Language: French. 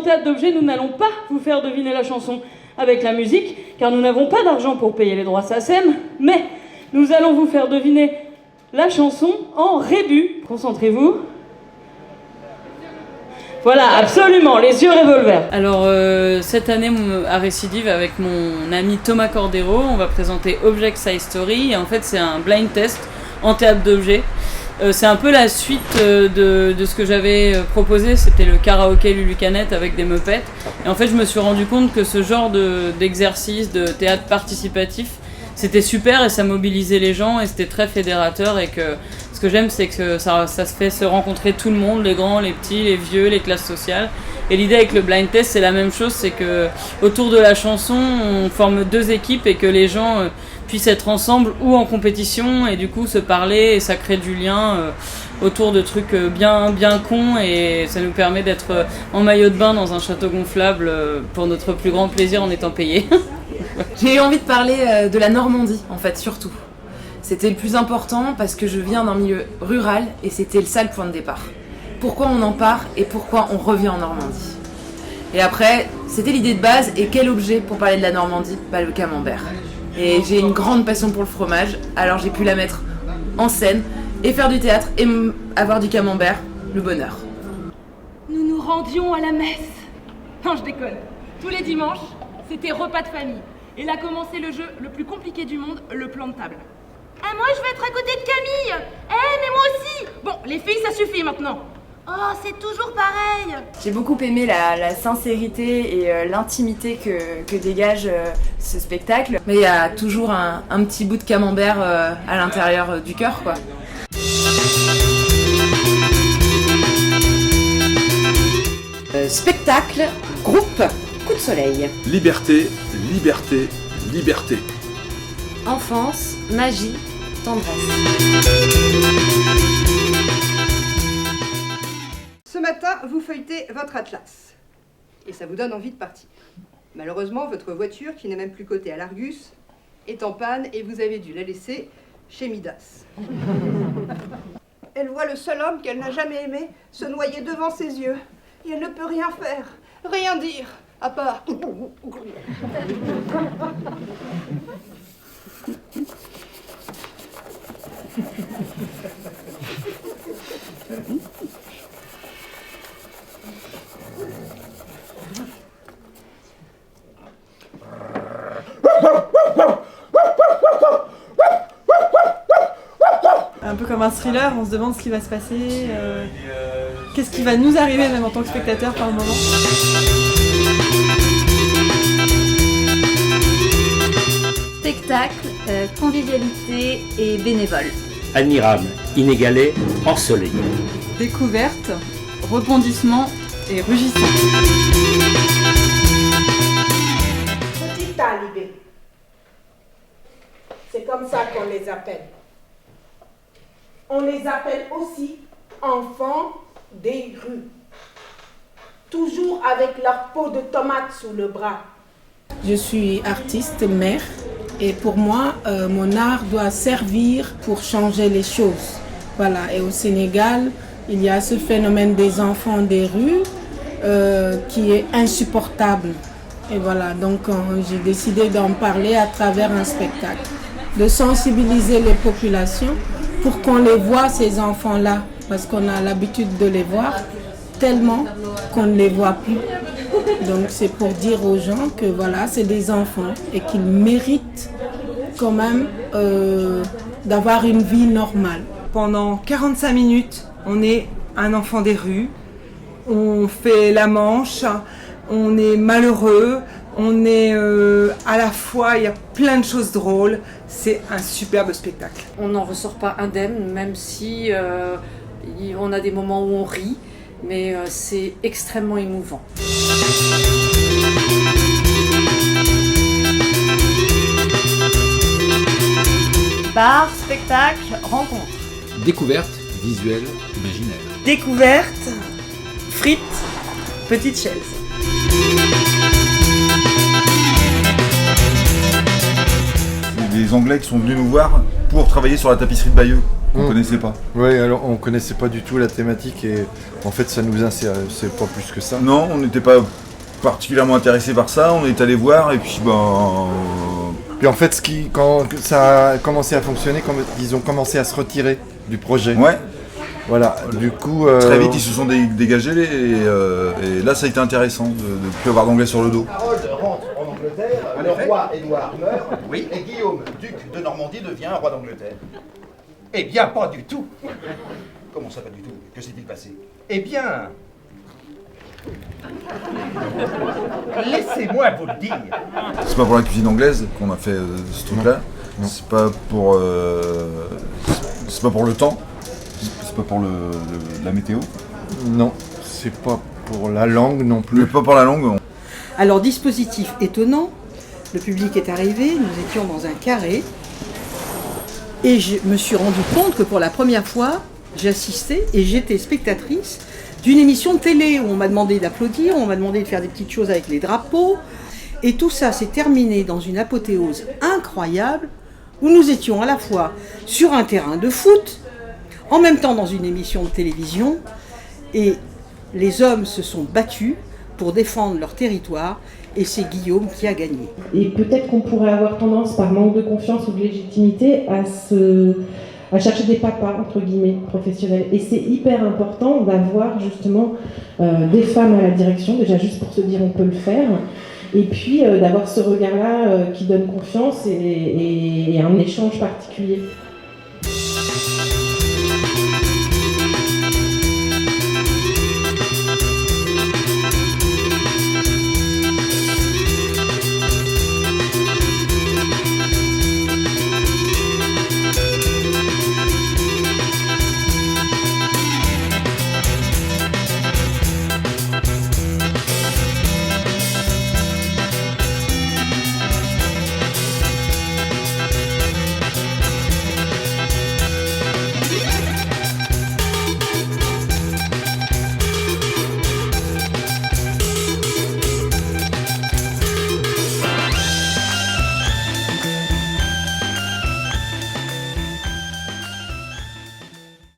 théâtre d'objets, nous n'allons pas vous faire deviner la chanson avec la musique, car nous n'avons pas d'argent pour payer les droits SACEM, mais nous allons vous faire deviner la chanson en rébus. Concentrez-vous. Voilà, absolument, les yeux revolver. Alors, cette année, à Récidive, avec mon ami Thomas Cordero, on va présenter Object Side Story. Et en fait, c'est un blind test en théâtre d'objets. C'est un peu la suite de ce que j'avais proposé. C'était le karaoké Lulu Canette avec des meupettes. Et en fait, je me suis rendu compte que ce genre d'exercice de théâtre participatif, c'était super et ça mobilisait les gens et c'était très fédérateur. Et que ce que j'aime, c'est que ça se fait se rencontrer tout le monde, les grands, les petits, les vieux, les classes sociales. Et l'idée avec le blind test, c'est la même chose, c'est que autour de la chanson, on forme 2 équipes et que les gens puissent être ensemble ou en compétition et du coup se parler et ça crée du lien autour de trucs bien cons et ça nous permet d'être en maillot de bain dans un château gonflable pour notre plus grand plaisir en étant payés. J'ai eu envie de parler de la Normandie en fait surtout. C'était le plus important parce que je viens d'un milieu rural et c'était ça le point de départ. Pourquoi on en part et pourquoi on revient en Normandie. Et après, c'était l'idée de base et quel objet pour parler de la Normandie ? Le camembert. Et j'ai une grande passion pour le fromage, alors j'ai pu la mettre en scène et faire du théâtre et avoir du camembert, le bonheur. Nous nous rendions à la messe. Non, je déconne. Tous les dimanches, c'était repas de famille. Et là commençait le jeu le plus compliqué du monde, le plan de table. Ah, moi je vais être à côté de Camille. Mais moi aussi. Bon, les filles, ça suffit maintenant. Oh, c'est toujours pareil. J'ai beaucoup aimé la sincérité et l'intimité que dégage ce spectacle. Mais il y a toujours un petit bout de camembert à l'intérieur du cœur, quoi. Spectacle, groupe, coup de soleil. Liberté, liberté, liberté. Enfance, magie, tendresse. Ce matin, vous feuilletez votre atlas. Et ça vous donne envie de partir. Malheureusement, votre voiture, qui n'est même plus cotée à l'Argus, est en panne et vous avez dû la laisser chez Midas. Elle voit le seul homme qu'elle n'a jamais aimé se noyer devant ses yeux. Et elle ne peut rien faire, rien dire, à part... Un peu comme un thriller, on se demande ce qui va se passer, qu'est-ce qui va nous arriver même en tant que spectateur par le moment. Spectacle, convivialité et bénévole. Admirable, inégalé, ensoleillé. Découverte, rebondissement et rugissement. Petits talibés. C'est comme ça qu'on les appelle. On les appelle aussi enfants des rues. Toujours avec leur peau de tomate sous le bras. Je suis artiste, mère, et pour moi, mon art doit servir pour changer les choses. Voilà. Et au Sénégal, il y a ce phénomène des enfants des rues qui est insupportable. Et voilà, donc j'ai décidé d'en parler à travers un spectacle, de sensibiliser les populations pour qu'on les voit, ces enfants-là, parce qu'on a l'habitude de les voir tellement qu'on ne les voit plus. Donc c'est pour dire aux gens que voilà, c'est des enfants et qu'ils méritent quand même d'avoir une vie normale. Pendant 45 minutes, on est un enfant des rues, on fait la manche, on est malheureux, on est à la fois, il y a plein de choses drôles, c'est un superbe spectacle. On n'en ressort pas indemne, même si on a des moments où on rit, mais c'est extrêmement émouvant. Bar, spectacle, rencontre. Découverte, visuel, imaginaire. Découverte, frites, petite chaise. Des Anglais qui sont venus nous voir pour travailler sur la tapisserie de Bayeux. On connaissait pas. Oui, alors on connaissait pas du tout la thématique et en fait ça nous intéressait pas plus que ça. Non, on n'était pas particulièrement intéressé par ça, on est allé voir et puis Puis en fait, quand ça a commencé à fonctionner, quand ils ont commencé à se retirer du projet. Ouais. Voilà, du coup... Très vite, ils se sont dégagés et là, ça a été intéressant de ne plus avoir d'anglais sur le dos. Harold rentre en Angleterre, le roi Édouard meurt, et Guillaume, duc de Normandie, devient roi d'Angleterre. Eh bien, pas du tout. Comment ça, pas du tout? Que s'est-il passé? Eh bien... Laissez-moi vous le dire. C'est pas pour la cuisine anglaise qu'on a fait ce truc-là. C'est pas pour le temps. C'est pas pour la météo. Non, c'est pas pour la langue non plus. Mais pas pour la langue. Alors, dispositif étonnant, le public est arrivé, nous étions dans un carré, et je me suis rendu compte que pour la première fois, j'assistais et j'étais spectatrice d'une émission de télé où on m'a demandé d'applaudir, on m'a demandé de faire des petites choses avec les drapeaux, et tout ça s'est terminé dans une apothéose incroyable, où nous étions à la fois sur un terrain de foot, en même temps dans une émission de télévision, et les hommes se sont battus pour défendre leur territoire, et c'est Guillaume qui a gagné. Et peut-être qu'on pourrait avoir tendance, par manque de confiance ou de légitimité, à chercher des papas, entre guillemets, professionnels. Et c'est hyper important d'avoir justement des femmes à la direction, déjà juste pour se dire on peut le faire, et puis d'avoir ce regard-là qui donne confiance et un échange particulier.